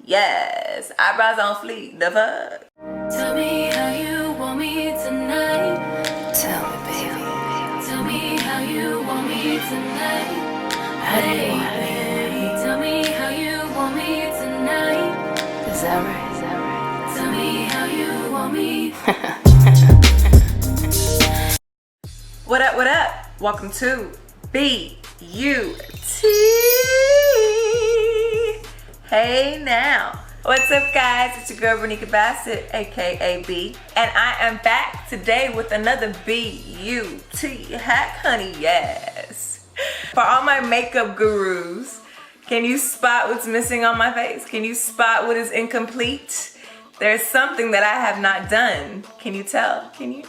Yes, eyebrows on fleek, the fuck? Tell me how you want me tonight. Tell me, baby. Tell me how you want me tonight. Hey, baby. Tell me how you want me tonight. Is that right? Is that right? Tell me how you want me. What up, what up? Welcome to BeeYouTea. Hey now. What's up, guys? It's your girl Renika Bassett, aka B, and I am back today with another BeeYouTea hack, honey. Yes. For all my makeup gurus, can you spot what's missing on my face? Can you spot what is incomplete? There's something that I have not done. Can you tell? Can you?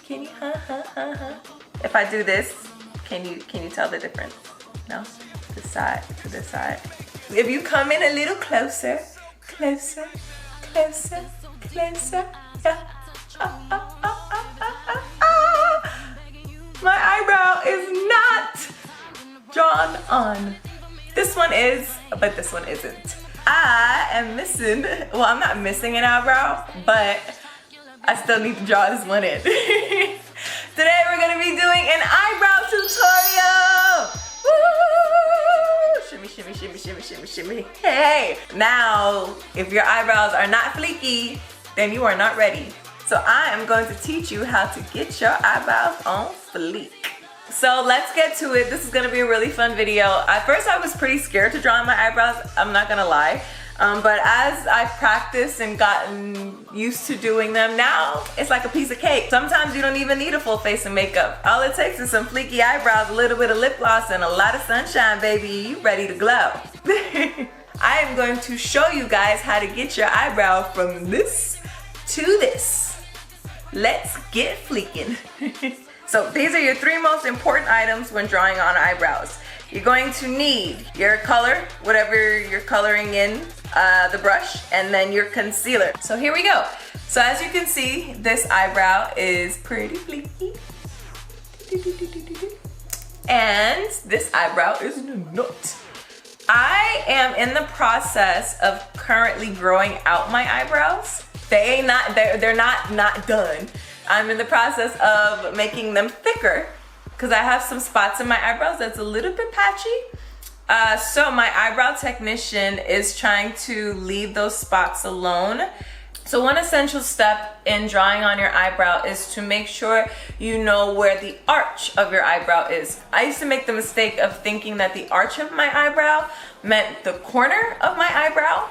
If I do this, can you tell the difference? No? This side to this side. If you come in a little closer, closer, closer, closer. Yeah. My eyebrow is not drawn on. This one is, but this one isn't. I am missing, well, I'm not missing an eyebrow, but I still need to draw this one in. Today we're gonna be doing an eyebrow tutorial. Woo! Shimmy, shimmy, shimmy, shimmy, shimmy, shimmy. Hey! Now, if your eyebrows are not fleeky, then you are not ready. So I am going to teach you how to get your eyebrows on fleek. So let's get to it. This is gonna be a really fun video. At first I was pretty scared to draw on my eyebrows, I'm not gonna lie. But as I've practiced and gotten used to doing them, now it's like a piece of cake. Sometimes you don't even need a full face of makeup. All it takes is some fleeky eyebrows, a little bit of lip gloss, and a lot of sunshine, baby. You ready to glow. I am going to show you guys how to get your eyebrow from this to this. Let's get fleeking. So these are your three most important items when drawing on eyebrows. You're going to need your color, whatever you're coloring in, the brush, and then your concealer. So here we go. So as you can see, this eyebrow is pretty fleeky. And this eyebrow is not. I am in the process of currently growing out my eyebrows. They're not done. I'm in the process of making them thicker because I have some spots in my eyebrows that's a little bit patchy. So my eyebrow technician is trying to leave those spots alone. So one essential step in drawing on your eyebrow is to make sure you know where the arch of your eyebrow is. I used to make the mistake of thinking that the arch of my eyebrow meant the corner of my eyebrow.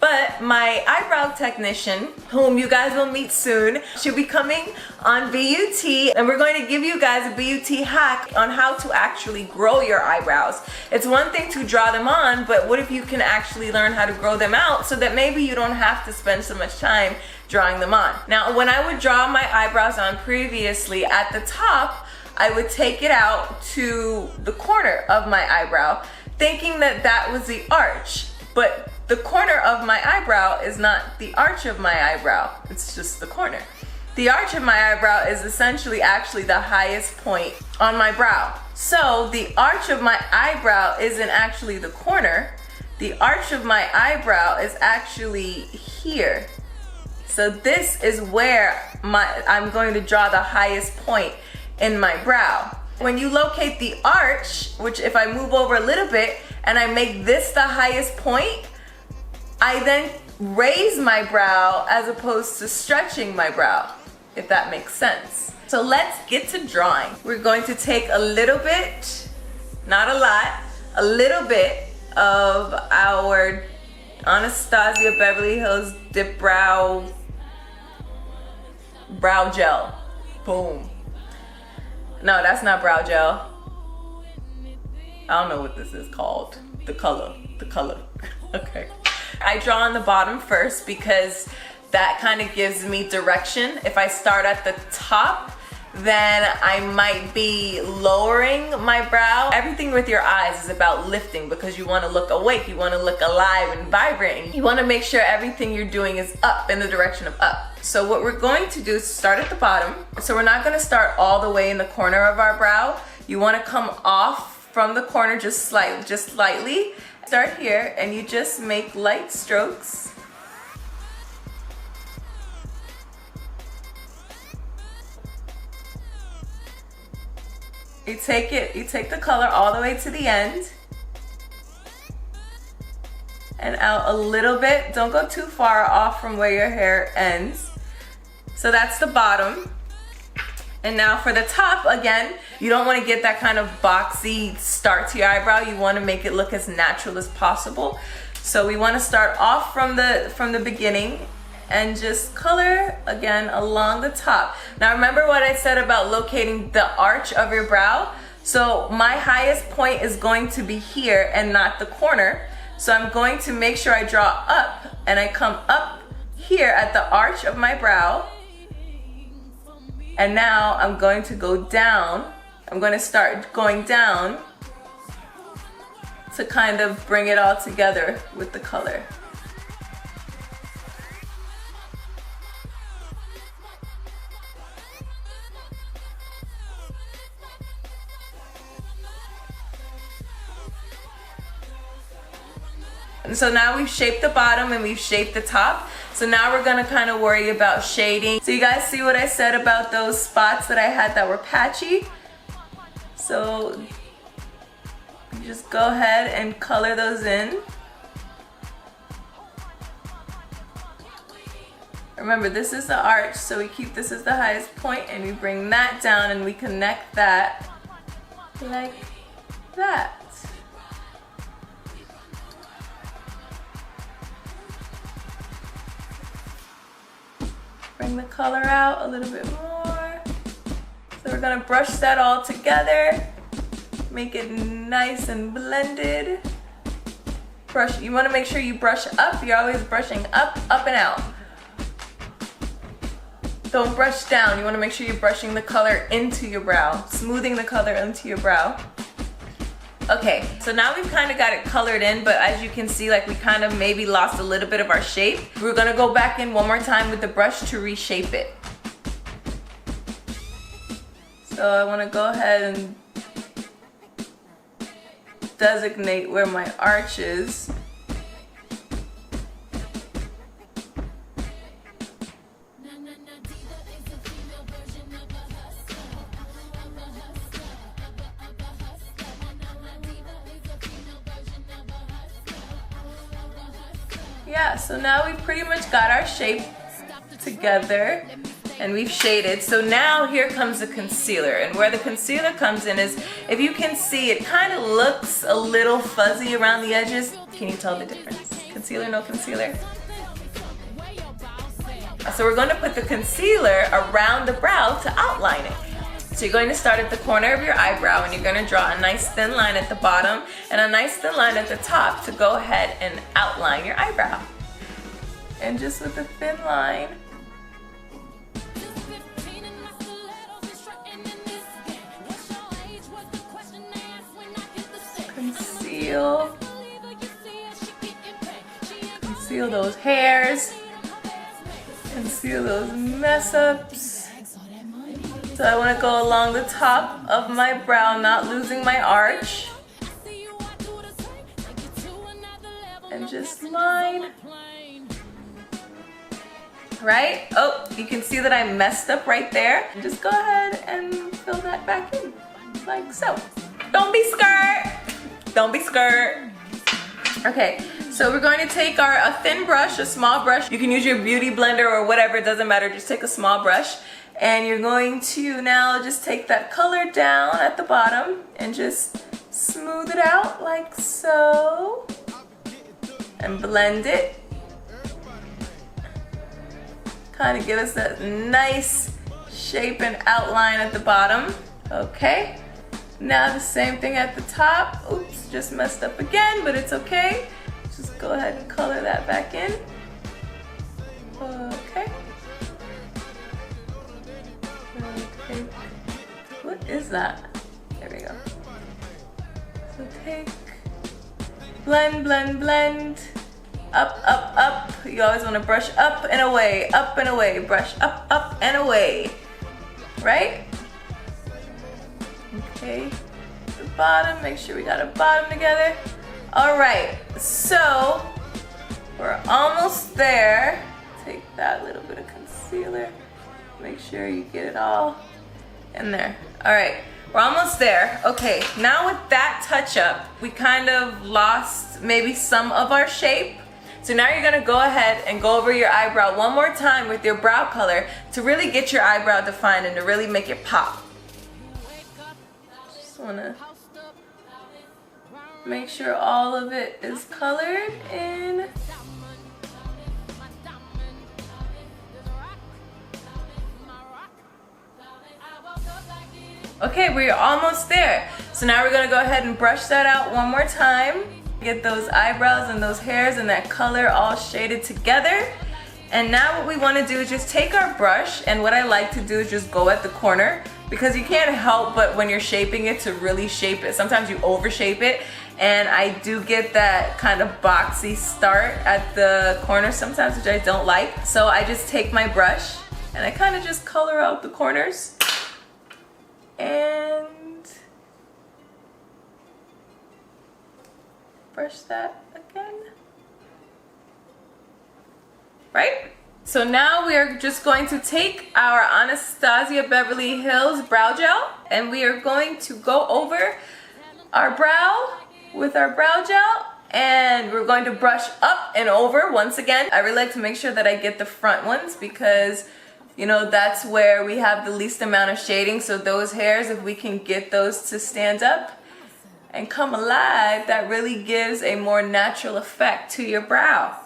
But my eyebrow technician, whom you guys will meet soon, should be coming on BeeYouTea, and we're going to give you guys a BeeYouTea hack on how to actually grow your eyebrows. It's one thing to draw them on, but what if you can actually learn how to grow them out so that maybe you don't have to spend so much time drawing them on. Now, when I would draw my eyebrows on previously, at the top, I would take it out to the corner of my eyebrow, thinking that that was the arch, but the corner of my eyebrow is not the arch of my eyebrow, it's just the corner. The arch of my eyebrow is essentially actually the highest point on my brow. So the arch of my eyebrow isn't actually the corner. The arch of my eyebrow is actually here. So this is where I'm going to draw the highest point in my brow. When you locate the arch, which if I move over a little bit and I make this the highest point, I then raise my brow as opposed to stretching my brow, if that makes sense. So let's get to drawing. We're going to take a little bit, not a lot, a little bit of our Anastasia Beverly Hills Dip Brow Gel. Boom. No, that's not brow gel. I don't know what this is called. The color. Okay. I draw on the bottom first because that kind of gives me direction. If I start at the top, then I might be lowering my brow. Everything with your eyes is about lifting because you want to look awake, you want to look alive and vibrant. You want to make sure everything you're doing is up, in the direction of up. So what we're going to do is start at the bottom. So we're not going to start all the way in the corner of our brow. You want to come off from the corner just slightly. Start here and you just make light strokes You take the color all the way to the end and out a little bit. Don't go too far off from where your hair ends. So that's the bottom. And now for the top, again, you don't want to get that kind of boxy start to your eyebrow. You want to make it look as natural as possible. So we want to start off from the beginning and just color again along the top. Now remember what I said about locating the arch of your brow? So my highest point is going to be here and not the corner. So I'm going to make sure I draw up and I come up here at the arch of my brow. And now I'm going to go down. I'm going to start going down to kind of bring it all together with the color. And so now we've shaped the bottom and we've shaped the top. So now we're gonna kind of worry about shading. So you guys see what I said about those spots that I had that were patchy? So you just go ahead and color those in. Remember, this is the arch, so we keep this as the highest point and we bring that down and we connect that like that. Bring the color out a little bit more. So we're gonna brush that all together. Make it nice and blended. Brush, you wanna make sure you brush up. You're always brushing up, up and out. Don't brush down. You wanna make sure you're brushing the color into your brow, smoothing the color into your brow. Okay, so now we've kind of got it colored in, but as you can see, like we kind of maybe lost a little bit of our shape. We're gonna go back in one more time with the brush to reshape it. So I wanna go ahead and designate where my arch is. Yeah, so now we've pretty much got our shape together and we've shaded. So now here comes the concealer, and where the concealer comes in is, if you can see, it kind of looks a little fuzzy around the edges. Can you tell the difference? Concealer, no concealer? So we're going to put the concealer around the brow to outline it. So you're going to start at the corner of your eyebrow and you're going to draw a nice thin line at the bottom and a nice thin line at the top to go ahead and outline your eyebrow. And just with a thin line, conceal those hairs, conceal those mess ups. So I want to go along the top of my brow, not losing my arch. And just line. Right? Oh, you can see that I messed up right there. Just go ahead and fill that back in, like so. Don't be scared. Don't be scared. Okay, so we're going to take a thin brush, a small brush. You can use your beauty blender or whatever, it doesn't matter. Just take a small brush. And you're going to now just take that color down at the bottom and just smooth it out like so. And blend it. Kind of give us that nice shape and outline at the bottom. Okay. Now the same thing at the top. Oops, just messed up again, but it's okay. Just go ahead and color that back in. Okay. What is that? There we go. So take, blend, blend, blend. Up, up, up. You always want to brush up and away, brush up, up and away. Right? Okay. The bottom, make sure we got a bottom together. All right, so we're almost there. Take that little bit of concealer. Make sure you get it all in there. All right, We're almost there. Okay, now with that touch up, we kind of lost maybe some of our shape. So now you're gonna go ahead and go over your eyebrow one more time with your brow color to really get your eyebrow defined and to really make it pop. Just wanna make sure all of it is colored in. Okay, we're almost there. So now we're gonna go ahead and brush that out one more time. Get those eyebrows and those hairs and that color all shaded together. And now what we wanna do is just take our brush, and what I like to do is just go at the corner, because you can't help but when you're shaping it to really shape it. Sometimes you overshape it, and I do get that kind of boxy start at the corner sometimes, which I don't like. So I just take my brush and I kind of just color out the corners. And brush that again. Right? So now we are just going to take our Anastasia Beverly Hills brow gel, and we are going to go over our brow with our brow gel, and we're going to brush up and over once again. I really like to make sure that I get the front ones, because you know, that's where we have the least amount of shading. So those hairs, if we can get those to stand up and come alive, that really gives a more natural effect to your brow.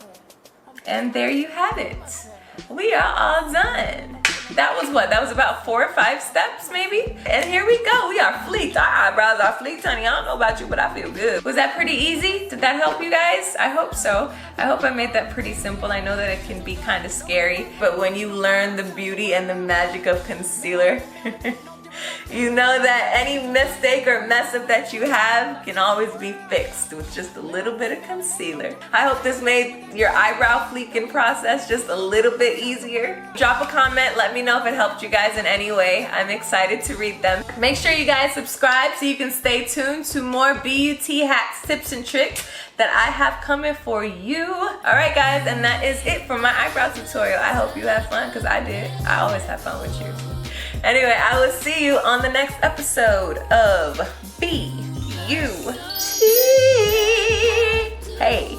And there you have it. We are all done. That was what? That was about 4 or 5 steps maybe? And here we go. We are fleeked. Our eyebrows are fleeked, honey. I don't know about you, but I feel good. Was that pretty easy? Did that help you guys? I hope so. I hope I made that pretty simple. I know that it can be kind of scary, but when you learn the beauty and the magic of concealer, you know that any mistake or mess up that you have can always be fixed with just a little bit of concealer. I hope this made your eyebrow fleeking process just a little bit easier. Drop a comment, let me know if it helped you guys in any way. I'm excited to read them. Make sure you guys subscribe so you can stay tuned to more BUT hacks, tips, and tricks that I have coming for you. Alright guys, and that is it for my eyebrow tutorial. I hope you have fun, because I did. I always have fun with you. Anyway, I will see you on the next episode of BeeYouTV. Hey.